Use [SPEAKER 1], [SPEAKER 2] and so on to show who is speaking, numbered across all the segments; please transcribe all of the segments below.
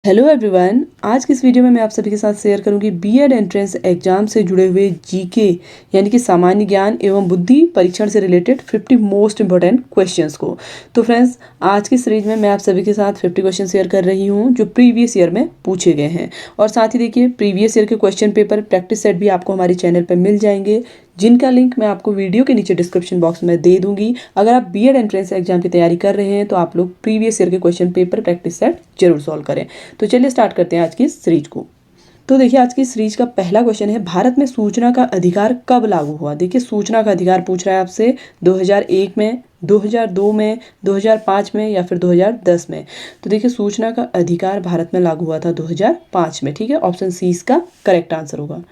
[SPEAKER 1] Hello everyone, आज की इस वीडियो में मैं आप सभी के साथ शेयर करूंगी बीएड एंट्रेंस एग्जाम से जुड़े हुए जीके यानी कि सामान्य ज्ञान एवं बुद्धि परीक्षण से रिलेटेड 50 मोस्ट इंपॉर्टेंट क्वेश्चंस को। तो फ्रेंड्स, आज की सीरीज में मैं आप सभी के साथ 50 क्वेश्चन शेयर कर रही हूं जो प्रीवियस ईयर में पूछे गए हैं। और साथ ही देखिए, प्रीवियस ईयर के क्वेश्चन पेपर प्रैक्टिस सेट भी आपको हमारे चैनल पर मिल जाएंगे, जिनका लिंक मैं आपको वीडियो के नीचे डिस्क्रिप्शन बॉक्स में दे दूंगी। अगर आप बीएड एंट्रेंस एग्जाम की तैयारी कर रहे हैं तो आप लोग प्रीवियस ईयर के क्वेश्चन पेपर प्रैक्टिस सेट जरूर सॉल्व करें। तो चलिए स्टार्ट करते हैं आज की सीरीज को। तो देखिए, आज की सीरीज का पहला क्वेश्चन है, भारत में सूचना का अधिकार कब लागू हुआ। देखिए, सूचना का अधिकार पूछ रहा है आपसे 2001 में, 2002 में, 2005 में या फिर 2010 में। तो देखिए, सूचना का अधिकार भारत में लागू हुआ था 2005 में। ठीक है, ऑप्शन सी इसका करेक्ट आंसर होगा।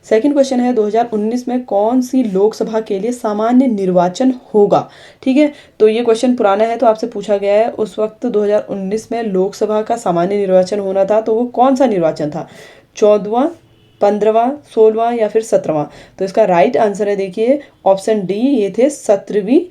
[SPEAKER 1] सेकंड क्वेश्चन है, 2019 में कौन सी लोकसभा के लिए सामान्य निर्वाचन होगा। ठीक है, तो ये क्वेश्चन पुराना है, तो आपसे पूछा गया है उस वक्त 2019 में लोकसभा का सामान्य निर्वाचन होना था, तो वो कौन सा निर्वाचन था, 14वां, 15वां, 16वां या फिर 17वां। तो इसका राइट आंसर है देखिए ऑप्शन डी, ये थे 17वीं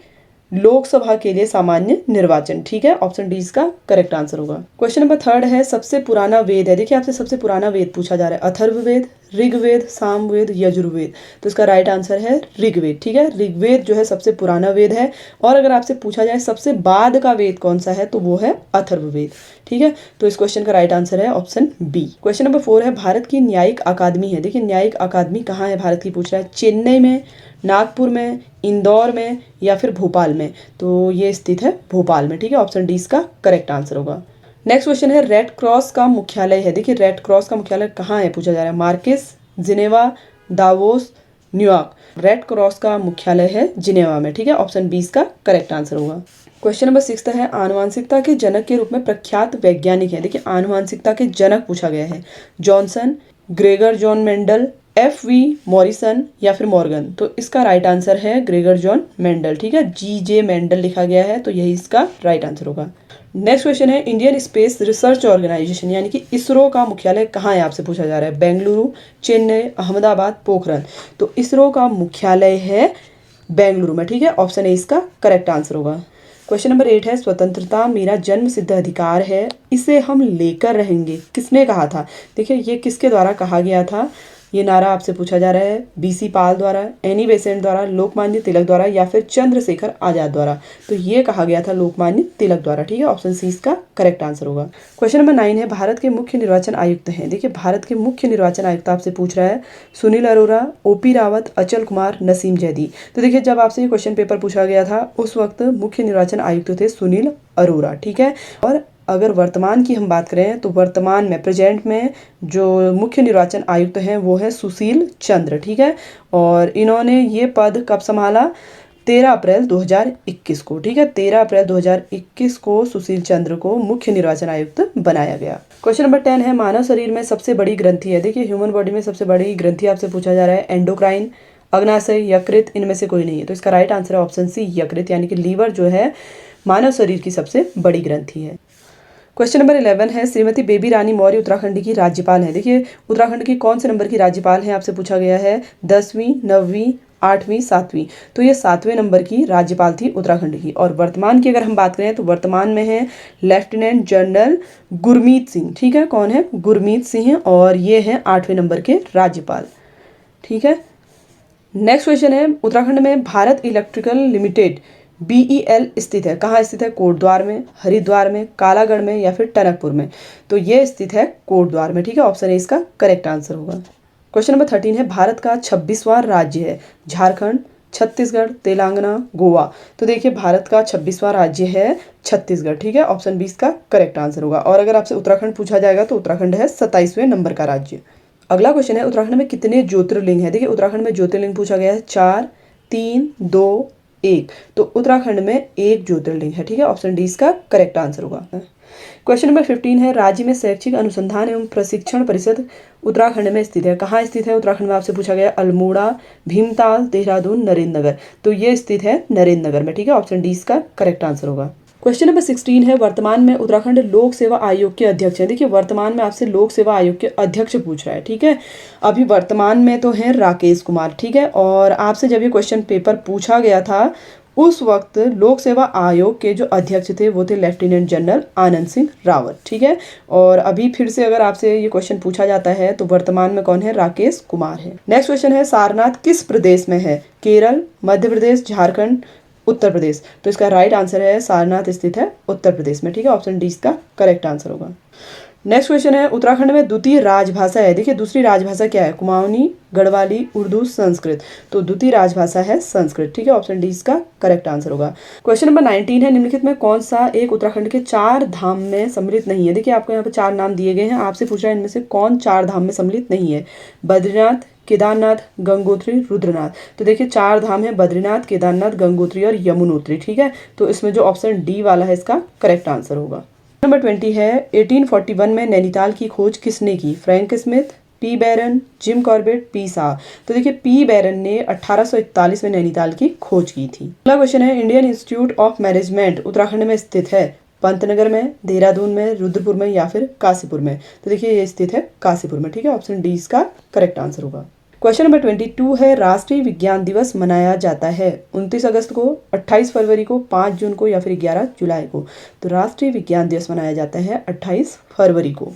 [SPEAKER 1] लोकसभा के लिए सामान्य निर्वाचन। ठीक है, ऑप्शन डी इसका करेक्ट आंसर होगा। क्वेश्चन नंबर थर्ड है, सबसे पुराना वेद है। देखिए, आपसे सबसे पुराना वेद पूछा जा रहा है, अथर्ववेद, ऋग्वेद, सामवेद, यजुर्वेद। तो इसका राइट आंसर है ऋग्वेद। ठीक है, ऋग्वेद जो है सबसे पुराना वेद है। और अगर आपसे पूछा जाए सबसे बाद का वेद कौन सा है, तो वो है अथर्ववेद। ठीक है, तो इस क्वेश्चन का राइट आंसर है ऑप्शन बी। क्वेश्चन नंबर 4 है, भारत की न्यायिक अकादमी है। देखिए, न्यायिक अकादमी कहाँ है भारत की, पूछ रहा है चेन्नई में, नागपुर में, इंदौर में या फिर भोपाल में। तो ये स्थित है भोपाल में। ठीक है, ऑप्शन डी इसका करेक्ट आंसर होगा। नेक्स्ट क्वेश्चन है, रेड क्रॉस का मुख्यालय है। देखिए, रेड क्रॉस का मुख्यालय कहाँ है पूछा जा रहा है, Marquez, Geneva, Davos, New York. Red cross का मुख्यालय है जिनेवा में। ठीक है, ऑप्शन बी इसका करेक्ट आंसर होगा। क्वेश्चन नंबर 6 है, आनुवांशिकता के जनक के रूप में प्रख्यात वैज्ञानिक है। देखिए, आनुवांशिकता के जनक पूछा गया है, Johnson, Gregor John Mendel, F.V. Morrison या फिर मॉर्गन। तो इसका राइट आंसर है ग्रेगर जॉन मेंडल। ठीक है, G.J. मेंडल लिखा गया है, तो यही इसका राइट आंसर होगा। नेक्स्ट क्वेश्चन है, इंडियन स्पेस रिसर्च ऑर्गेनाइजेशन यानी कि इसरो का मुख्यालय कहाँ है आपसे पूछा जा रहा है, बेंगलुरु, चेन्नई, अहमदाबाद, पोखरन। तो इसरो का मुख्यालय है बेंगलुरु में। ठीक है, ऑप्शन ए इसका करेक्ट आंसर होगा। क्वेश्चन नंबर 8 है, स्वतंत्रता मेरा जन्म सिद्ध अधिकार है, इसे हम लेकर रहेंगे, किसने कहा था। देखिए, ये किसके द्वारा कहा गया था, ये नारा आपसे पूछा जा रहा है, बीसी पाल द्वारा, एनी बेसेंट द्वारा, लोकमान्य तिलक द्वारा या फिर चंद्रशेखर आजाद द्वारा। तो ये कहा गया था लोकमान्य तिलक द्वारा। ठीक है, ऑप्शन सी इसका करेक्ट आंसर होगा। क्वेश्चन नंबर 9 है, भारत के मुख्य निर्वाचन आयुक्त हैं। देखिए, भारत के मुख्य निर्वाचन आयुक्त आपसे पूछ रहा है, सुनील अरोरा, ओपी रावत, अचल कुमार, नसीम जैदी। तो देखिए, जब आपसे ये क्वेश्चन पेपर पूछा गया था उस वक्त मुख्य निर्वाचन आयुक्त थे सुनील अरोरा। ठीक है, और अगर वर्तमान की हम बात करें तो वर्तमान में प्रेजेंट में जो मुख्य निर्वाचन आयुक्त हैं वो है सुशील चंद्र। ठीक है, और इन्होंने ये पद कब संभाला, 13 अप्रैल 2021 को। ठीक है, 13 अप्रैल 2021 को सुशील चंद्र को मुख्य निर्वाचन आयुक्त बनाया गया। क्वेश्चन नंबर 10 है, मानव शरीर में सबसे बड़ी ग्रंथि है। देखिए, ह्यूमन बॉडी में सबसे बड़ी ग्रंथि आपसे पूछा जा रहा है, एंडोक्राइन, अग्नाशय, यकृत, इनमें से कोई नहीं है। तो इसका राइट आंसर है ऑप्शन सी, यकृत, यानी कि लीवर जो है मानव शरीर की सबसे बड़ी ग्रंथि है। क्वेश्चन नंबर 11 है, श्रीमती बेबी रानी मौर्य उत्तराखंड की राज्यपाल है। देखिए, उत्तराखंड की कौन से नंबर की राज्यपाल है आपसे पूछा गया है, 10वीं, 9वीं, 8वीं, 7वीं। तो ये 7वें नंबर की राज्यपाल थी उत्तराखंड की। और वर्तमान की अगर हम बात करें तो वर्तमान में है लेफ्टिनेंट जनरल गुरमीत सिंह। ठीक है, कौन है, गुरमीत सिंह, और ये है 8वें नंबर के राज्यपाल। ठीक है, नेक्स्ट क्वेश्चन है, उत्तराखंड में भारत इलेक्ट्रिकल लिमिटेड BEL स्थित है, कहाँ स्थित है, कोटद्वार में, हरिद्वार में, कालागढ़ में या फिर टनकपुर में। तो ये स्थित है कोटद्वार में। ठीक है, ऑप्शन ए इसका करेक्ट आंसर होगा। क्वेश्चन नंबर 13 है, भारत का 26वां राज्य है, झारखंड, छत्तीसगढ़, तेलंगाना, गोवा। तो देखिए, भारत का 26वां राज्य है छत्तीसगढ़। ठीक है, ऑप्शन बी इसका करेक्ट आंसर होगा। और अगर आपसे उत्तराखंड पूछा जाएगा तो उत्तराखंड है 27वें नंबर का राज्य। अगला क्वेश्चन है, उत्तराखंड में कितने ज्योतिर्लिंग है। देखिए, उत्तराखंड में ज्योतिर्लिंग पूछा गया है, 4, 3, 2, 1। तो उत्तराखंड में 1 ज्योतिर्लिंग है। ठीक है, ऑप्शन डी इसका करेक्ट आंसर होगा। क्वेश्चन नंबर 15 है, राज्य में शैक्षिक अनुसंधान एवं प्रशिक्षण परिषद उत्तराखंड में स्थित है, कहाँ स्थित है उत्तराखंड में आपसे पूछा गया, अल्मोड़ा, भीमताल, देहरादून, नरेंद्र नगर। तो ये स्थित है नरेंद्र नगर में। ठीक है, ऑप्शन डी इसका करेक्ट आंसर होगा। क्वेश्चन नंबर 16 है, वर्तमान में उत्तराखंड लोक सेवा आयोग के अध्यक्ष हैं। देखिए, वर्तमान में आपसे लोक सेवा आयोग के अध्यक्ष पूछ रहा है। ठीक है, अभी वर्तमान में तो है राकेश कुमार। ठीक है, और आपसे जब ये क्वेश्चन पेपर पूछा गया था उस वक्त लोक सेवा आयोग के जो अध्यक्ष थे वो थे लेफ्टिनेंट जनरल आनंद सिंह रावत, ठीक है। और अभी फिर से अगर आपसे ये क्वेश्चन पूछा जाता है तो वर्तमान में कौन है, राकेश कुमार है। नेक्स्ट क्वेश्चन है सारनाथ किस प्रदेश में है, केरल, मध्य प्रदेश, झारखंड, उत्तर प्रदेश। तो इसका राइट आंसर है सारनाथ स्थित है उत्तर प्रदेश में, ठीक है। ऑप्शन डी इसका करेक्ट आंसर होगा। नेक्स्ट क्वेश्चन है उत्तराखंड में द्वितीय राजभाषा है, देखिए दूसरी राजभाषा क्या है, कुमाऊनी, गढ़वाली, उर्दू, संस्कृत। तो द्वितीय राजभाषा है संस्कृत, ठीक है। ऑप्शन डी इसका करेक्ट आंसर होगा। क्वेश्चन नंबर 19 है निम्नलिखित में कौन सा एक उत्तराखंड के 4 धाम में सम्मिलित नहीं है। देखिए आपको यहाँ पे 4 नाम दिए गए हैं, आपसे पूछ रहा है इनमें से कौन 4 धाम में सम्मिलित नहीं है। बद्रीनाथ, केदारनाथ, गंगोत्री, रुद्रनाथ। तो देखिए 4 धाम है, बद्रीनाथ, केदारनाथ, गंगोत्री और यमुनोत्री, ठीक है। तो इसमें जो ऑप्शन डी वाला है इसका करेक्ट आंसर होगा। नंबर 20 है 1841 में नैनीताल की खोज किसने की, फ्रैंक स्मिथ, पी बैरन, जिम कॉर्बेट, पी शाह। तो देखिए पी बैरन ने 1841 में नैनीताल की खोज की थी। अगला क्वेश्चन है Indian institute of management Uttarakhand में स्थित है, पंतनगर में, देहरादून में, रुद्रपुर में या फिर काशीपुर में। तो देखिए ये स्थित है काशीपुर में, ठीक है। ऑप्शन डी इसका करेक्ट आंसर होगा। क्वेश्चन नंबर 22 है राष्ट्रीय विज्ञान दिवस मनाया जाता है 29 अगस्त को, 28 फरवरी को, 5 जून को या फिर 11 जुलाई को। तो राष्ट्रीय विज्ञान दिवस मनाया जाता है 28 फरवरी को।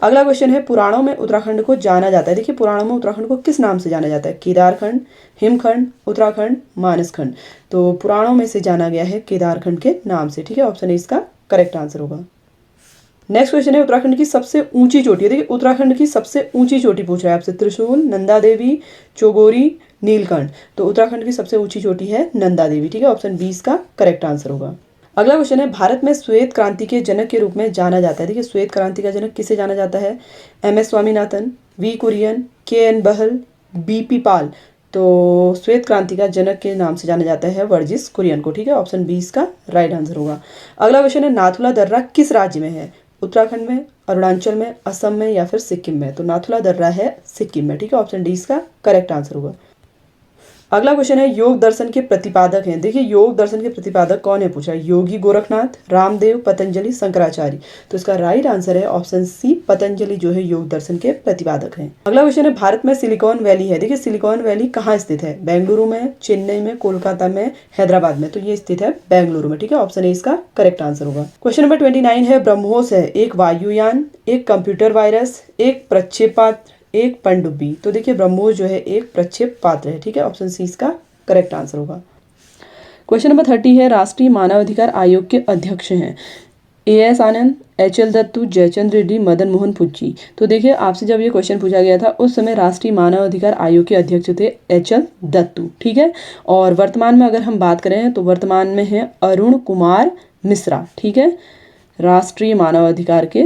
[SPEAKER 1] अगला क्वेश्चन है पुराणों में उत्तराखंड को जाना जाता है, देखिए पुराणों में उत्तराखंड को किस नाम से जाना जाता है, केदारखंड, हिमखंड, उत्तराखंड, मानसखंड। तो पुराणों में से जाना गया है केदारखंड के नाम से, ठीक है। ऑप्शन ए इसका करेक्ट आंसर होगा। नेक्स्ट क्वेश्चन है उत्तराखंड की सबसे ऊंची चोटी है, देखिए उत्तराखंड की सबसे ऊंची चोटी पूछ रहा है आपसे, त्रिशूल, नंदा देवी, चोगोरी, नीलकंठ। तो उत्तराखंड की सबसे ऊंची चोटी है नंदा देवी, ठीक है। ऑप्शन बी इसका करेक्ट आंसर होगा। अगला क्वेश्चन है भारत में श्वेत क्रांति के जनक के रूप में जाना जाता है, देखिए श्वेत क्रांति का जनक किसे जाना जाता है, MS. Swaminathan, V Kurien, KN. Bahl, BP. Pal. तो श्वेत क्रांति का जनक के नाम से जाना जाता है वर्जिस कुरियन को, ठीक है। ऑप्शन बी इसका राइट आंसर होगा। अगला क्वेश्चन है नाथुला दर्रा किस राज्य में है, उत्तराखंड में, अरुणाचल में, असम में या फिर सिक्किम में। तो नाथुला दर्रा है सिक्किम में, ठीक है। ऑप्शन डी इसका करेक्ट आंसर होगा। अगला क्वेश्चन है योग दर्शन के प्रतिपादक हैं, देखिए योग दर्शन के प्रतिपादक कौन है पूछा है, योगी गोरखनाथ, रामदेव, पतंजलि, शंकराचार्य। तो इसका राइट आंसर है ऑप्शन सी, पतंजलि जो है योग दर्शन के प्रतिपादक हैं। अगला क्वेश्चन है भारत में सिलिकॉन वैली है, देखिए सिलिकॉन वैली कहाँ स्थित है, बेंगलुरु में, चेन्नई में, कोलकाता में, हैदराबाद में। तो ये स्थित है बेंगलुरु में, ठीक है। ऑप्शन ए इसका करेक्ट आंसर होगा। क्वेश्चन नंबर 29 है ब्रह्मोस है एक वायुयान, एक कंप्यूटर वायरस, एक प्रक्षेपास्त्र, एक पनडुब्बी। तो देखिए ब्रह्मोस जो है एक प्रक्षेप पात्र है, ठीक है। ऑप्शन सी इसका करेक्ट आंसर होगा। क्वेश्चन नंबर 30 है राष्ट्रीय मानवाधिकार आयोग के अध्यक्ष हैं ए.एस. आनंद, एच.एल. दत्तू, जयचंद्र रेड्डी, मदन मोहन पुच्ची। तो देखिए आपसे जब ये क्वेश्चन पूछा गया था उस समय राष्ट्रीय मानवाधिकार आयोग के अध्यक्ष थे एच.एल. दत्तू, ठीक है। और वर्तमान में अगर हम बात करें तो वर्तमान में है अरुण कुमार मिश्रा, ठीक है, राष्ट्रीय मानवाधिकार के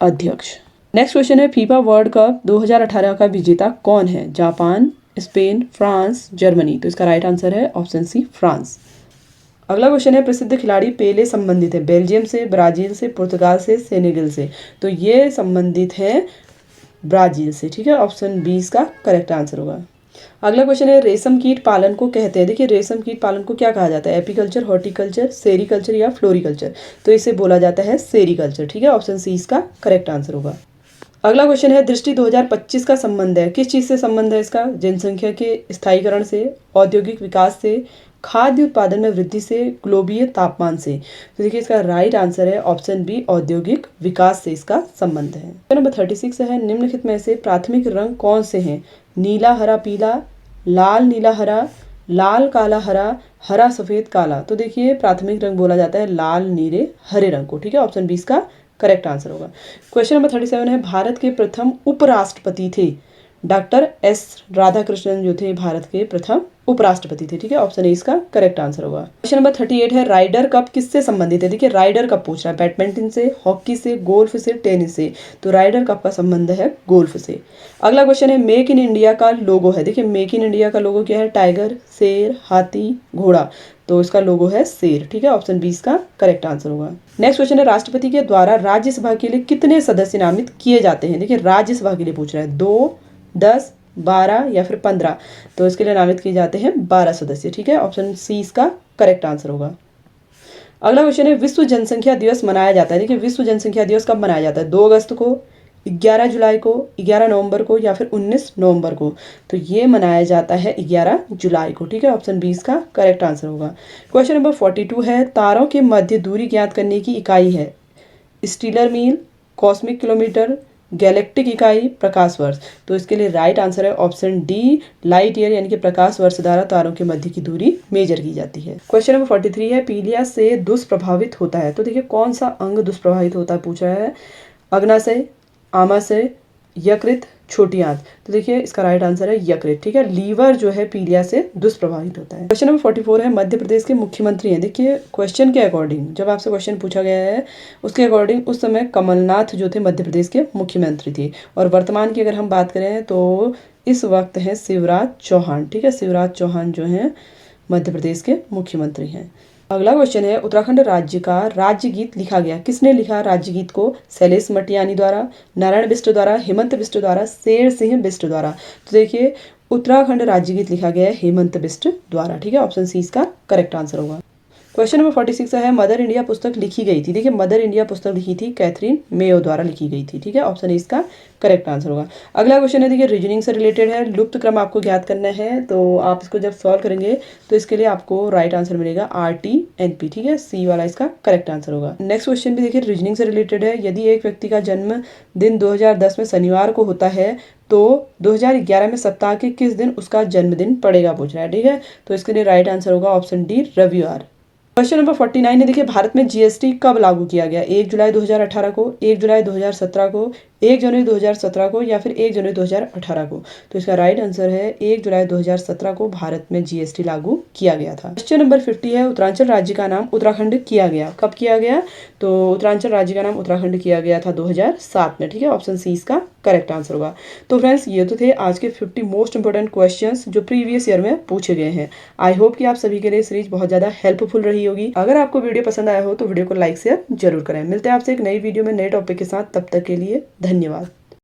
[SPEAKER 1] अध्यक्ष। नेक्स्ट क्वेश्चन है फीफा वर्ल्ड कप 2018 का विजेता कौन है, जापान, स्पेन, फ्रांस, जर्मनी। तो इसका राइट आंसर है ऑप्शन सी, फ्रांस। अगला क्वेश्चन है प्रसिद्ध खिलाड़ी पेले संबंधित है बेल्जियम से, ब्राजील से, पुर्तगाल से, सेनेगल से। तो ये संबंधित है ब्राजील से, ठीक है। ऑप्शन बी इसका करेक्ट आंसर होगा। अगला क्वेश्चन है रेशम कीट पालन को कहते हैं, देखिए रेशम कीट पालन को क्या कहा जाता है, एपीकल्चर, हॉर्टिकल्चर, सेरीकल्चर या फ्लोरिकल्चर। तो इसे बोला जाता है सेरीकल्चर, ठीक है। ऑप्शन सी इसका करेक्ट आंसर होगा। अगला क्वेश्चन है दृष्टि 2025 का संबंध है, किस चीज़ से संबंध है इसका, जनसंख्या के स्थायीकरण से, औद्योगिक विकास से, खाद्य उत्पादन में वृद्धि से, ग्लोबीय तापमान से। तो देखिए इसका राइट आंसर है ऑप्शन बी, औद्योगिक विकास से इसका संबंध है। नंबर 36 है निम्नलिखित में से प्राथमिक रंग कौन से हैं, नीला, हरा, पीला, लाल, नीला, हरा, लाल, काला, हरा, हरा, सफेद, काला। तो देखिए प्राथमिक रंग बोला जाता है लाल, नीले, हरे रंग को, ठीक है। ऑप्शन बी इसका करेक्ट आंसर होगा। क्वेश्चन नंबर 37 है भारत के प्रथम उपराष्ट्रपति थे डॉक्टर एस राधाकृष्णन, जो थे भारत के प्रथम उपराष्ट्रपति थे, ठीक है। ऑप्शन ए इसका करेक्ट आंसर होगा। क्वेश्चन नंबर 38 है राइडर कप किससे संबंधित है, देखिए राइडर कप पूछ रहा है बैडमिंटन से, हॉकी से, गोल्फ से, टेनिस से। तो राइडर कप का संबंध है गोल्फ से। अगला क्वेश्चन है मेक इन इंडिया का लोगो है, देखिए मेक इन इंडिया का लोगो क्या है, टाइगर, शेर, हाथी, घोड़ा। तो इसका लोगो है शेर, ठीक है। ऑप्शन बी इसका करेक्ट आंसर होगा। नेक्स्ट क्वेश्चन है राष्ट्रपति के द्वारा राज्यसभा के लिए कितने सदस्य नामित किए जाते हैं, देखिए राज्यसभा के लिए पूछ रहा है 2, 10, 12 या फिर 15। तो इसके लिए नामित किए जाते हैं 12 सदस्य, ठीक है। ऑप्शन सी इसका करेक्ट आंसर होगा। अगला क्वेश्चन है विश्व जनसंख्या दिवस मनाया जाता है, देखिए विश्व जनसंख्या दिवस कब मनाया जाता है, 2 अगस्त को, 11 जुलाई को, 11 नवंबर को या फिर 19 नवंबर को? तो ये मनाया जाता है 11 जुलाई को। ठीक है, ऑप्शन बी इसका करेक्ट आंसर होगा। क्वेश्चन नंबर 42 है, तारों के मध्य दूरी ज्ञात करने की इकाई है स्टीलर मील, कॉस्मिक किलोमीटर, गैलेक्टिक इकाई, प्रकाश वर्ष। तो इसके लिए राइट आंसर है ऑप्शन डी, लाइट ईयर, यानी कि प्रकाश वर्ष द्वारा तारों के मध्य की दूरी मेजर की जाती है। क्वेश्चन नंबर 43 है, पीलिया से दुष्प्रभावित होता है। तो देखिए कौन सा अंग दुष्प्रभावित होता है पूछा है, अग्नाशय, आमाशय, यकृत, छोटी आंत। तो देखिए इसका राइट आंसर है यकृत। ठीक है, लीवर जो है पीलिया से दुष्प्रभावित होता है। क्वेश्चन नंबर 44 है, मध्य प्रदेश के मुख्यमंत्री हैं। देखिए क्वेश्चन के अकॉर्डिंग, जब आपसे क्वेश्चन पूछा गया है उसके अकॉर्डिंग उस समय कमलनाथ जो थे मध्य प्रदेश के मुख्यमंत्री थे, और वर्तमान की अगर हम बात करें तो इस वक्त है शिवराज चौहान। ठीक है, शिवराज चौहान जो हैं मध्य प्रदेश के मुख्यमंत्री हैं। अगला क्वेश्चन है, उत्तराखंड राज्य का राज्य गीत लिखा गया, किसने लिखा राज्य गीत को? शैलेश मटियानी द्वारा, नारायण बिष्ट द्वारा, हेमंत बिष्ट द्वारा, शेर सिंह बिष्ट द्वारा। तो देखिए उत्तराखंड राज्य गीत लिखा गया है हेमंत बिष्ट द्वारा। ठीक है, ऑप्शन सी इसका करेक्ट आंसर होगा। क्वेश्चन नंबर 46 है, मदर इंडिया पुस्तक लिखी गई थी। देखिए मदर इंडिया पुस्तक लिखी थी कैथरीन मेयो द्वारा लिखी गई थी। ठीक है, ऑप्शन ए इसका करेक्ट आंसर होगा। अगला क्वेश्चन है, देखिए रीजनिंग से रिलेटेड है, लुप्त क्रम आपको ज्ञात करना है। तो आप इसको जब सॉल्व करेंगे तो इसके लिए आपको राइट आंसर मिलेगा RTNP। ठीक है, सी वाला इसका करेक्ट आंसर होगा। नेक्स्ट क्वेश्चन भी देखिए रीजनिंग से रिलेटेड है, यदि एक व्यक्ति का जन्म दिन 2010 में शनिवार को होता है तो 2011 में सप्ताह के किस दिन उसका जन्मदिन पड़ेगा पूछ रहा है। ठीक है, तो इसके लिए राइट आंसर होगा ऑप्शन डी, रविवार। क्वेश्चन नंबर 49 है, देखिए भारत में GST कब लागू किया गया? 1 जुलाई 2018 को, 1 जुलाई 2017 को, 1 जनवरी 2017 को या फिर 1 जनवरी 2018 को? तो इसका राइट आंसर है 1 जुलाई 2017 को भारत में GST लागू किया गया था। क्वेश्चन नंबर 50 है, उत्तरांचल राज्य का नाम उत्तराखंड किया गया, कब किया गया? तो उत्तरांचल राज्य का नाम उत्तराखंड किया गया था 2007 में। ठीक है, ऑप्शन सी इसका करेक्ट आंसर होगा। तो फ्रेंड्स ये तो थे आज के 50 मोस्ट इंपोर्टेंट क्वेश्चंस जो प्रीवियस ईयर में पूछे गए हैं। आई होप कि आप सभी के लिए सीरीज बहुत ज़्यादा हेल्पफुल रही होगी। अगर आपको वीडियो पसंद आया हो तो वीडियो को लाइक शेयर जरूर करें। मिलते हैं आपसे एक नई वीडियो में नए टॉपिक के साथ, तब तक के लिए धन्यवाद।